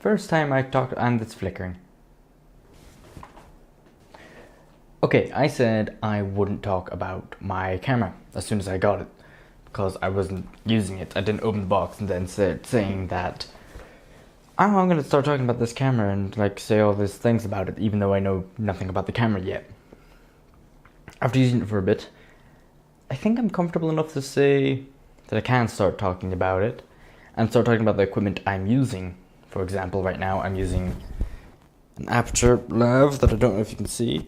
First time I talked, and it's flickering. Okay, I said I wouldn't talk about my camera as soon as I got it because I wasn't using it. I didn't open the box and then saying that I'm gonna start talking about this camera and like say all these things about it, even though I know nothing about the camera yet. After using it for a bit, I think I'm comfortable enough to say that I can start talking about it and start talking about the equipment I'm using. For example, right now I'm using an Aputure Lav that I don't know if you can see.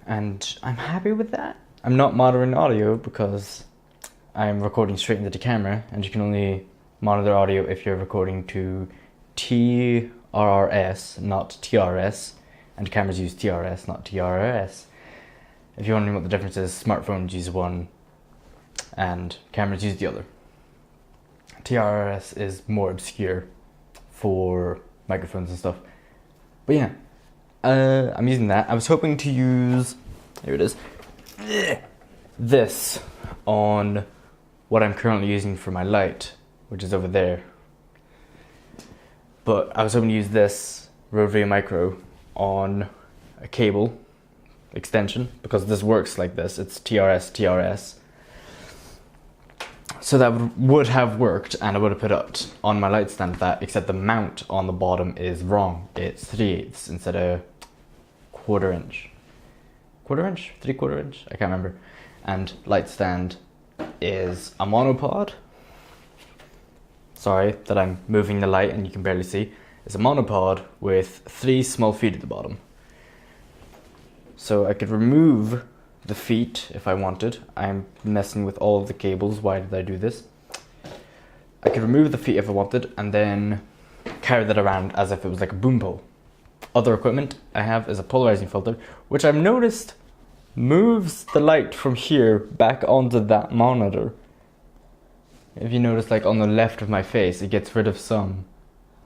And I'm happy with that. I'm not monitoring audio because I'm recording straight into the camera, and you can only monitor audio if you're recording to TRRS, not TRS, and cameras use TRS, not TRRS. If you're wondering what the difference is, smartphones use one and cameras use the other. TRRS is more obscure for microphones and stuff. But yeah, I'm using that. I was hoping to use, here it is, this on what I'm currently using for my light, which is over there. But I was hoping to use this Rode VideoMicro on a cable extension because this works like this. It's TRS. So that would have worked, and I would have put it on my light stand with that, except the mount on the bottom is wrong. It's 3/8 instead of 1/4 inch. 1/4 inch? 3/4 inch? I can't remember. And light stand is a monopod. Sorry that I'm moving the light and you can barely see. It's a monopod with 3 small feet at the bottom. So I could remove the feet if I wanted. I'm messing with all of the cables. Why did I do this? I could remove the feet if I wanted and then carry that around as if it was like a boom pole. Other equipment I have is a polarizing filter, which I've noticed moves the light from here back onto that monitor. If you notice, like on the left of my face, it gets rid of some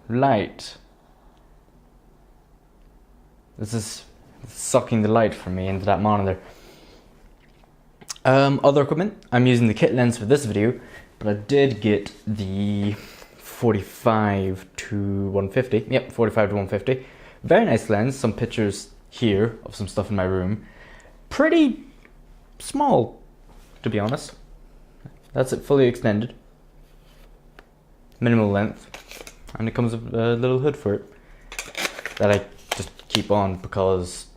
light. This is sucking the light from me into that monitor. Other equipment, I'm using the kit lens for this video, but I did get the 45 to 150. Yep, 45 to 150. Very nice lens. Some pictures here of some stuff in my room. Pretty small, to be honest. That's it, fully extended. Minimal length. And it comes with a little hood for it that I just keep on because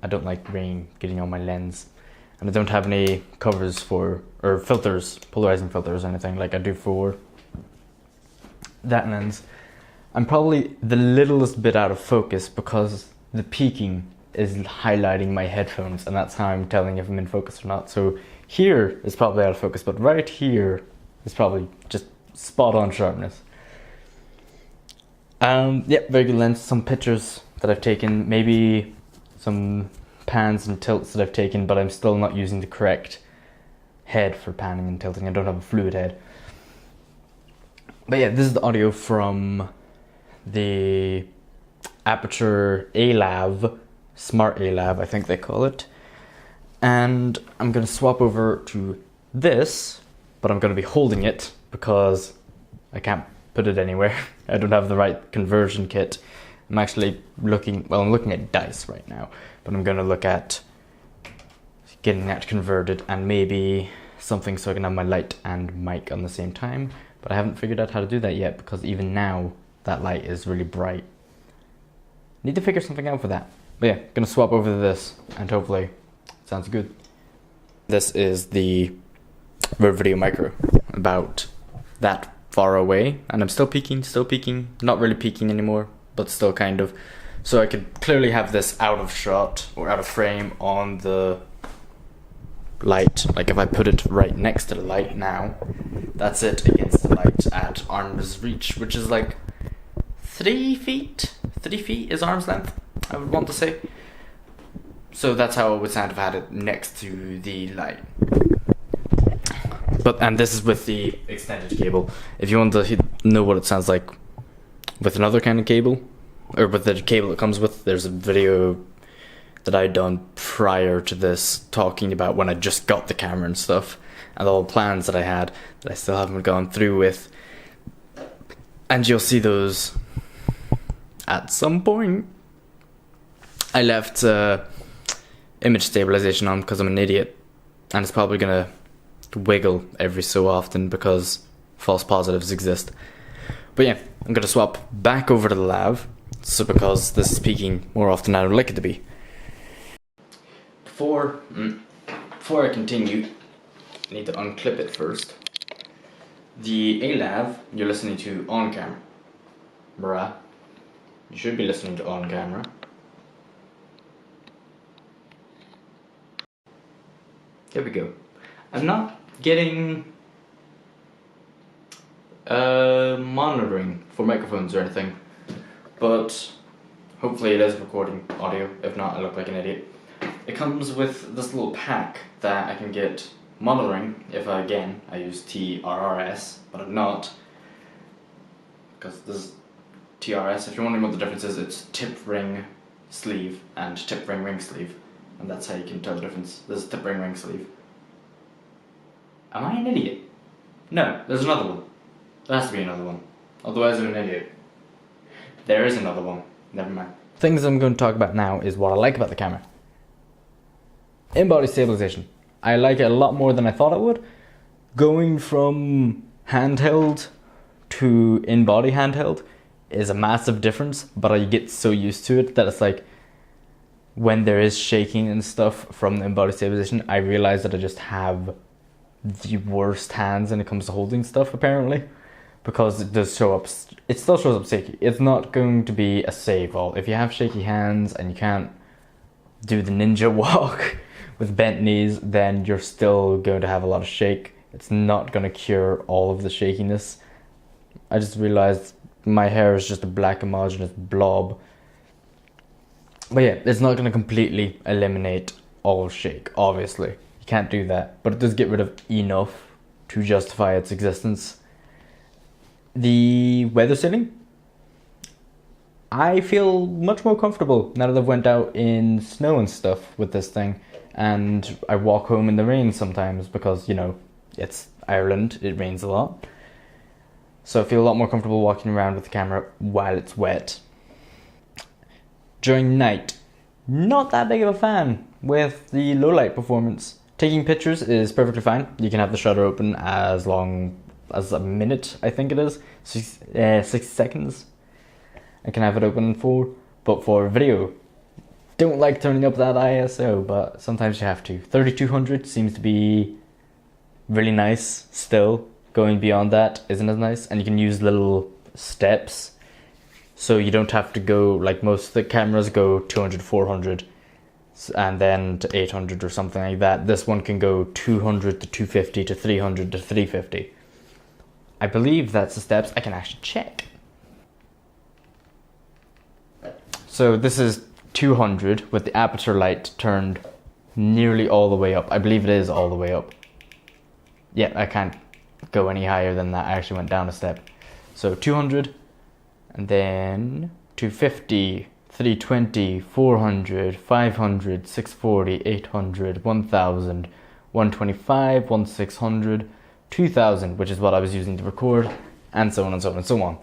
I don't like rain getting on my lens. And I don't have any covers for, or filters, polarizing filters or anything like I do for that lens. I'm probably the littlest bit out of focus because the peaking is highlighting my headphones, and that's how I'm telling if I'm in focus or not. So here is probably out of focus, but right here is probably just spot on sharpness. Yeah, very good lens. Some pictures that I've taken, maybe some pans and tilts that I've taken, but I'm still not using the correct head for panning and tilting. I don't have a fluid head. But yeah, this is the audio from the Aputure A-Lav, Smart A-Lav, I think they call it. And I'm going to swap over to this, but I'm going to be holding it because I can't put it anywhere. I don't have the right conversion kit. I'm actually looking at dice right now, but I'm going to look at getting that converted and maybe something so I can have my light and mic on the same time. But I haven't figured out how to do that yet because even now that light is really bright. Need to figure something out for that. But yeah, going to swap over to this and hopefully it sounds good. This is the Rode VideoMicro, about that far away, and I'm still peaking, not really peaking anymore, but still kind of. So I could clearly have this out of shot or out of frame on the light. Like if I put it right next to the light now, that's it against the light at arm's reach, which is like 3 feet. 3 feet is arm's length, I would want to say. So that's how it would sound if I had it next to the light. And this is with the extended cable. If you want to know what it sounds like with another kind of cable, or with the cable it comes with, there's a video that I'd done prior to this talking about when I just got the camera and stuff, and all the plans that I had that I still haven't gone through with. And you'll see those at some point. I left image stabilization on because I'm an idiot, and it's probably gonna wiggle every so often because false positives exist. But yeah, I'm gonna swap back over to the lav, so because this is peaking more often than I would like it to be. Before I continue, I need to unclip it first. The A-Lav you're listening to on camera. Bruh. You should be listening to on camera. There we go. I'm not getting monitoring for microphones or anything, but hopefully it is recording audio. If not, I look like an idiot. It comes with this little pack that I can get monitoring if I use TRRS, but I'm not, because this is TRS. If you're wondering what the difference is, it's tip ring sleeve and tip ring sleeve, and that's how you can tell the difference. This is tip ring sleeve. Am I an idiot? No, there's another one. There has to be another one. Otherwise I'm an idiot. There is another one. Never mind. Things I'm going to talk about now is what I like about the camera. In-body stabilization. I like it a lot more than I thought I would. Going from handheld to in-body handheld is a massive difference, but I get so used to it that it's like when there is shaking and stuff from the in-body stabilization, I realize that I just have the worst hands when it comes to holding stuff, apparently, because it does show up. It still shows up shaky. It's not going to be a save all. If you have shaky hands and you can't do the ninja walk with bent knees, then you're still going to have a lot of shake. It's not going to cure all of the shakiness. I just realized my hair is just a black homogeneous blob. But yeah, it's not going to completely eliminate all shake, obviously. You can't do that. But it does get rid of enough to justify its existence. The weather sealing, I feel much more comfortable now that I've went out in snow and stuff with this thing. And I walk home in the rain sometimes because, you know, it's Ireland, it rains a lot. So I feel a lot more comfortable walking around with the camera while it's wet. During night, not that big of a fan with the low light performance. Taking pictures is perfectly fine. You can have the shutter open as long as a minute, I think it is. 60 seconds. I can have it open for, but for video, don't like turning up that ISO, but sometimes you have to. 3200 seems to be really nice still. Going beyond that isn't as nice, and you can use little steps, so you don't have to go like most of the cameras go 200, 400, and then to 800 or something like that. This one can go 200 to 250 to 300 to 350. I believe that's the steps. I can actually check. So this is 200 with the aperture light turned nearly all the way up. I believe it is all the way up. Yeah, I can't go any higher than that. I actually went down a step. So 200, and then 250, 320, 400, 500, 640, 800, 1000, 125, 1600, 2000, which is what I was using to record, and so on and so on and so on.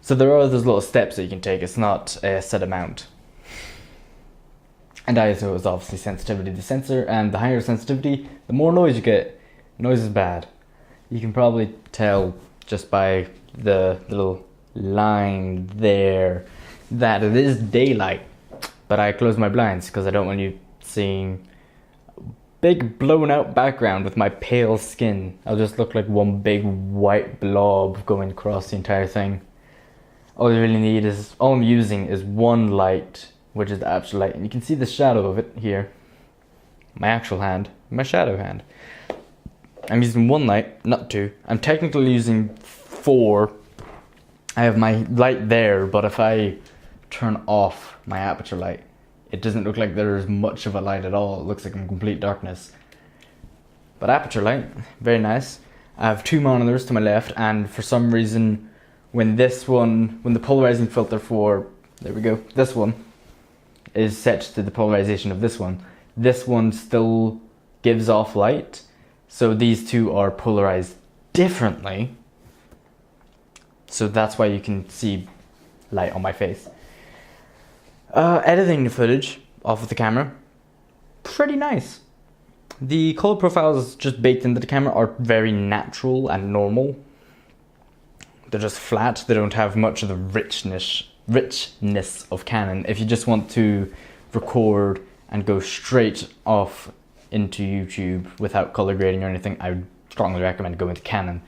So there are those little steps that you can take. It's not a set amount. And ISO is obviously sensitivity to the sensor, and the higher sensitivity, the more noise you get. Noise is bad. You can probably tell just by the little line there that it is daylight, but I close my blinds because I don't want you seeing a big blown out background with my pale skin. I'll just look like one big white blob going across the entire thing. All you really need is, all I'm using is one light, which is the actual light, and you can see the shadow of it here. My actual hand, my shadow hand. I'm using one light, not two. I'm technically using 4. I have my light there, but if I turn off my aperture light, it doesn't look like there's much of a light at all. It looks like in complete darkness. But aperture light, very nice. I have 2 monitors to my left, and for some reason, when the polarizing filter for, there we go, this one, is set to the polarization of this one still gives off light. So these two are polarized differently. So that's why you can see light on my face. Editing the footage off of the camera, pretty nice. The color profiles just baked into the camera are very natural and normal. They're just flat. They don't have much of the richness of Canon. If you just want to record and go straight off into YouTube without color grading or anything, I would strongly recommend going to Canon.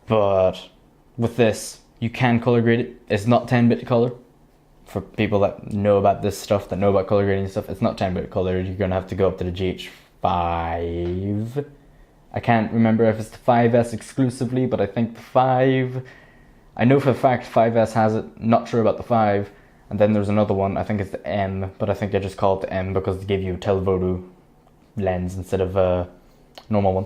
But with this, you can color grade it. It's not 10-bit color. For people that know about this stuff, that know about color grading stuff, it's not 10-bit color. You're gonna have to go up to the GH5. I can't remember if it's the 5S exclusively, but I think the 5. I know for a fact 5S has it. Not sure about the 5. And then there's another one. I think it's the M, but I think they just call it the M because they give you a telephoto lens instead of a normal one.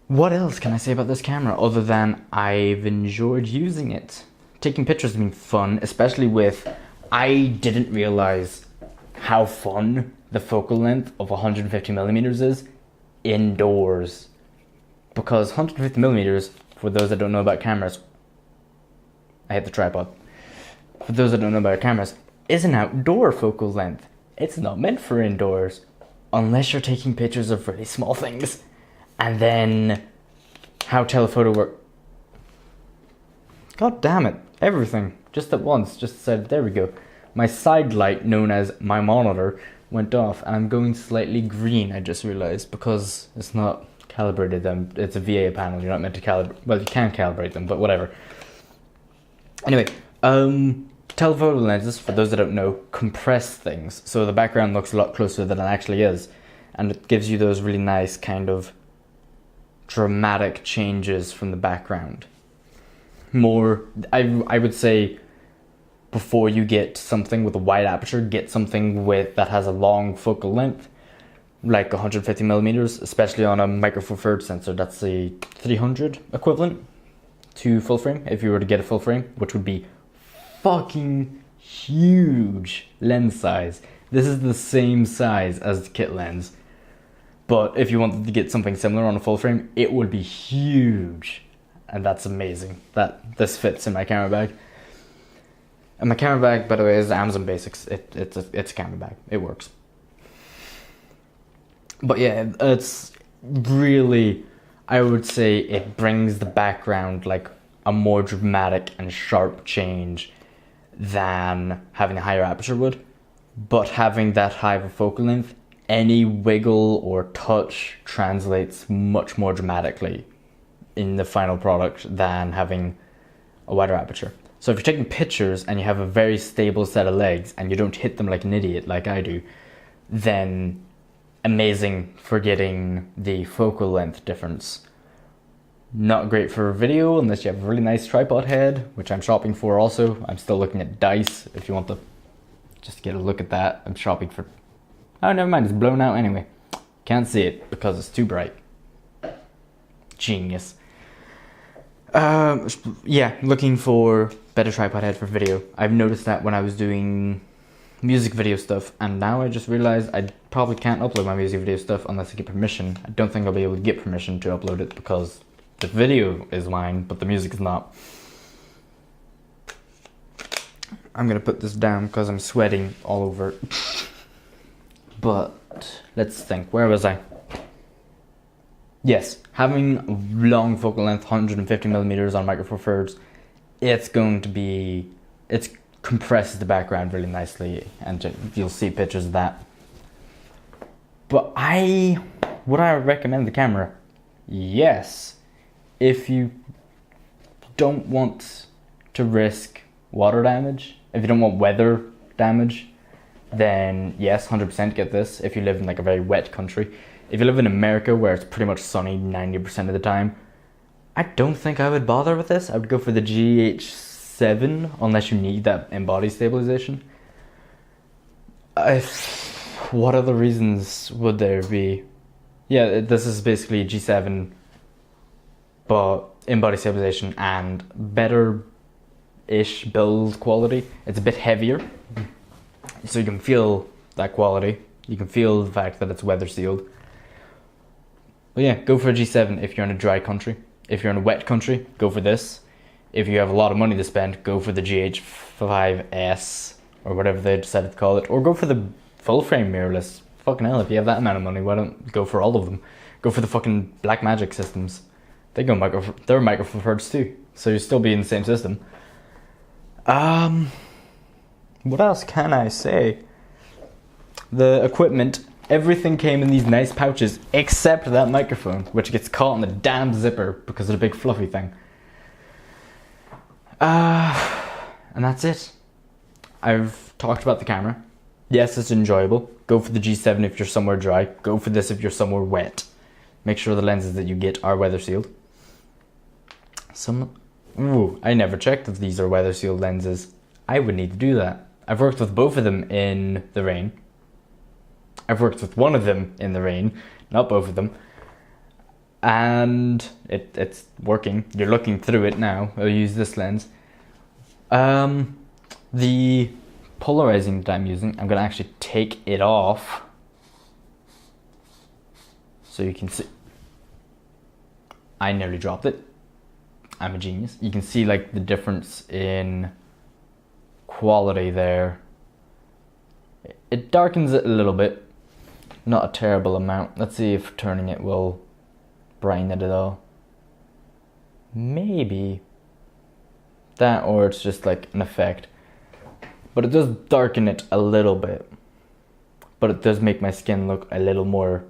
What else can I say about this camera other than I've enjoyed using it? Taking pictures has been fun, especially with, I didn't realize how fun the focal length of 150mm is indoors. Because 150mm, for those that don't know about cameras, I hit the tripod. For those that don't know about cameras, is an outdoor focal length. It's not meant for indoors, unless you're taking pictures of really small things. And then, how telephoto works. God damn it. Everything. Just at once. Just said, there we go. My side light, known as my monitor, went off. And I'm going slightly green, I just realized. Because it's not calibrated. It's a VA panel. You're not meant to calibrate. Well, you can calibrate them, but whatever. Anyway, telephoto lenses, for those that don't know, compress things. So the background looks a lot closer than it actually is. And it gives you those really nice kind of dramatic changes from the background. More, I would say, before you get something with a wide aperture, get something that has a long focal length, like 150mm, especially on a Micro Four Thirds sensor. That's a 300 equivalent to full frame, if you were to get a full frame, which would be fucking huge lens size. This is the same size as the kit lens, but if you wanted to get something similar on a full frame, it would be huge. And that's amazing that this fits in my camera bag. And my camera bag, by the way, is Amazon Basics. It's a camera bag. It works. But yeah, it's really, I would say it brings the background like a more dramatic and sharp change than having a higher aperture would. But having that high of a focal length, any wiggle or touch translates much more dramatically in the final product than having a wider aperture. So if you're taking pictures and you have a very stable set of legs and you don't hit them like an idiot like I do, then amazing for getting the focal length difference. Not great for video unless you have a really nice tripod head, which I'm shopping for also. I'm still looking at Dice if you want to just get a look at that. I'm shopping for... Oh, never mind, it's blown out anyway. Can't see it because it's too bright. Genius. Yeah, looking for better tripod head for video. I've noticed that when I was doing music video stuff, and now I just realized I probably can't upload my music video stuff unless I get permission. I don't think I'll be able to get permission to upload it because the video is mine, but the music is not. I'm gonna put this down because I'm sweating all over it. But let's think, where was I? Yes, having long focal length, 150mm on Micro Four Thirds, it's compresses the background really nicely, and you'll see pictures of that. But would I recommend the camera? Yes, if you don't want to risk water damage, if you don't want weather damage, then yes, 100% get this if you live in like a very wet country. If you live in America where it's pretty much sunny 90% of the time, I don't think I would bother with this. I would go for the GH7 unless you need that in-body stabilization. What other reasons would there be? Yeah, this is basically a G7, but in-body stabilization and better-ish build quality. It's a bit heavier, so you can feel that quality. You can feel the fact that it's weather sealed. But yeah, go for a G7 if you're in a dry country. If you're in a wet country, go for this. If you have a lot of money to spend, go for the GH5S or whatever they decided to call it, or go for the full frame mirrorless. Fucking hell, if you have that amount of money, why don't go for all of them? Go for the fucking Blackmagic systems. They're Micro Four Thirds too, so you'll still be in the same system. What else can I say? The equipment, everything came in these nice pouches except that microphone, which gets caught in the damn zipper because of the big fluffy thing. And that's it. I've talked about the camera. Yes, it's enjoyable. Go for the G7 if you're somewhere dry. Go for this if you're somewhere wet. Make sure the lenses that you get are weather sealed. I never checked if these are weather sealed lenses. I would need to do that. I've worked with both of them in the rain. I've worked with one of them in the rain, not both of them. And it's working. You're looking through it now. I'll use this lens. The polarizing that I'm using, I'm going to actually take it off so you can see. I nearly dropped it. I'm a genius. You can see like the difference in quality there. It darkens it a little bit, not a terrible amount. Let's see if turning it will brighten it at all. Maybe that, or it's just like an effect. But it does darken it a little bit. But it does make my skin look a little more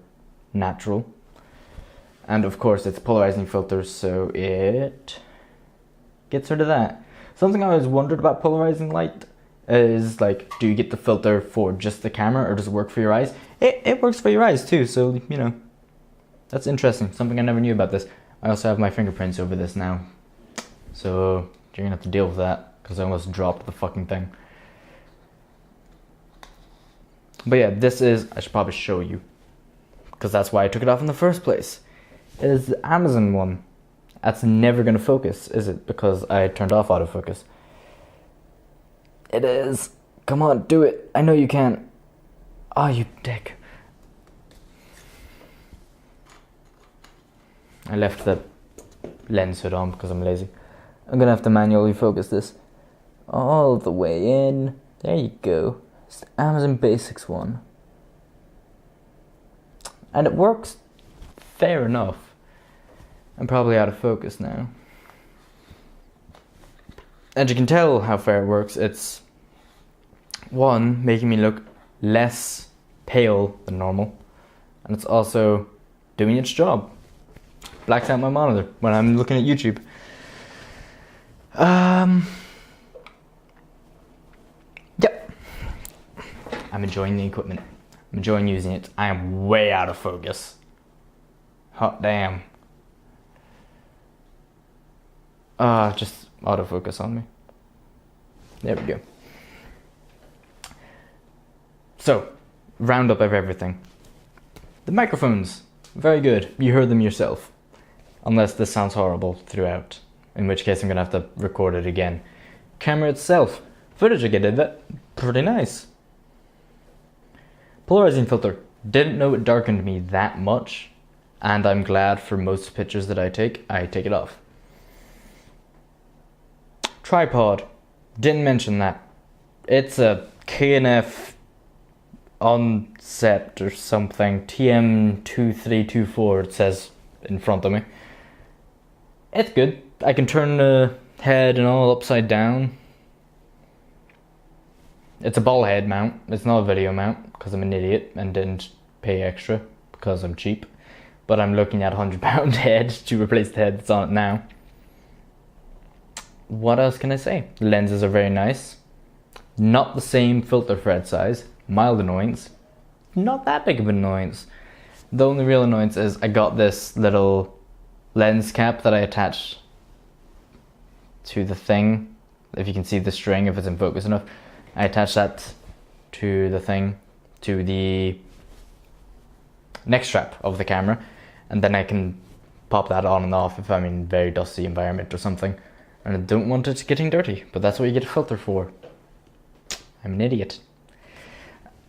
natural. And of course it's polarizing filters, so it gets rid of that. Something I always wondered about polarizing light is like, do you get the filter for just the camera or does it work for your eyes? It works for your eyes too, so you know, that's interesting. Something I never knew about this. I also have my fingerprints over this now. So you're gonna have to deal with that because I almost dropped the fucking thing. But yeah, this is, I should probably show you because that's why I took it off in the first place. It is the Amazon one. That's never going to focus, is it? Because I turned off autofocus. It is. Come on, do it. I know you can. Oh, you dick. I left the lens hood on because I'm lazy. I'm going to have to manually focus this all the way in. There you go. It's the Amazon Basics one. And it works fair enough. I'm probably out of focus now. And you can tell how fair it works. It's, one, making me look less pale than normal. And it's also doing its job. Blacks out my monitor when I'm looking at YouTube. Yep. I'm enjoying the equipment. I'm enjoying using it. I am way out of focus. Hot damn. Just autofocus on me. There we go. So, roundup of everything. The microphones, very good. You heard them yourself. Unless this sounds horrible throughout. In which case I'm gonna have to record it again. Camera itself, footage I get of it, pretty nice. Polarizing filter, didn't know it darkened me that much. And I'm glad for most pictures that I take it off. Tripod, didn't mention that. It's a K&F Oncept or something, TM2324 it says in front of me. It's good. I can turn the head and all upside down. It's a ball head mount, it's not a video mount because I'm an idiot and didn't pay extra because I'm cheap. But I'm looking at a £100 head to replace the head that's on it now. What else can I say? The lenses are very nice. Not the same filter thread size. Mild annoyance. Not that big of an annoyance. The only real annoyance is I got this little lens cap that I attached to the thing. If you can see the string, if it's in focus enough. I attached that to the thing, to the neck strap of the camera. And then I can pop that on and off if I'm in a very dusty environment or something. And I don't want it getting dirty, but that's what you get a filter for. I'm an idiot.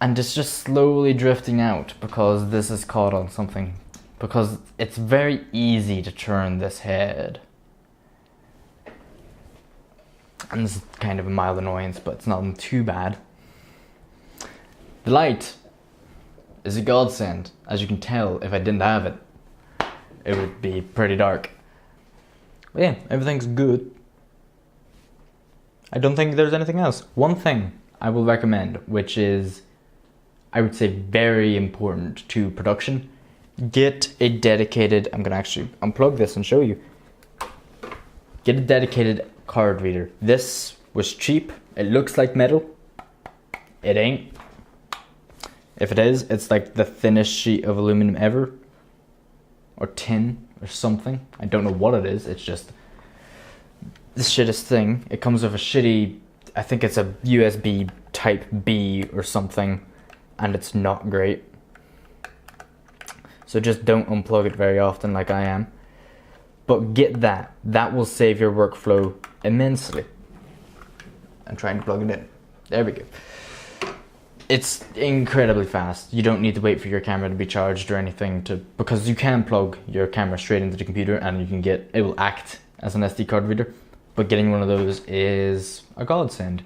And it's just slowly drifting out because this is caught on something because it's very easy to turn this head. And this is kind of a mild annoyance, but it's not too bad. The light is a godsend. As you can tell, if I didn't have it, it would be pretty dark. But yeah, everything's good. I don't think there's anything else. One thing I will recommend, which is, I would say, very important to production. Get a dedicated, I'm gonna actually unplug this and show you. Get a dedicated card reader. This was cheap. It looks like metal. It ain't. If it is, it's like the thinnest sheet of aluminum ever. Or tin or something. I don't know what it is. It's just the shittest thing. It comes with a shitty, I think it's a USB type B or something, and it's not great. So just don't unplug it very often like I am. But get that. That will save your workflow immensely. I'm trying to plug it in. There we go. It's incredibly fast. You don't need to wait for your camera to be charged or anything because you can plug your camera straight into the computer and you can it will act as an SD card reader. But getting one of those is a godsend.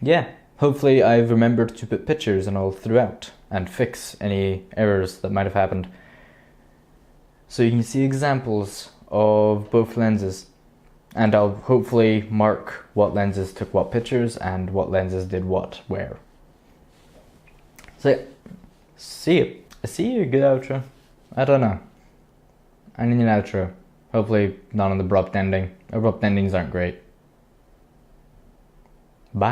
Yeah, hopefully I've remembered to put pictures and all throughout and fix any errors that might have happened. So you can see examples of both lenses. And I'll hopefully mark what lenses took what pictures and what lenses did what where. So, see you. A good outro. I don't know. I need an outro. Hopefully not an abrupt ending. Abrupt endings aren't great. Bye.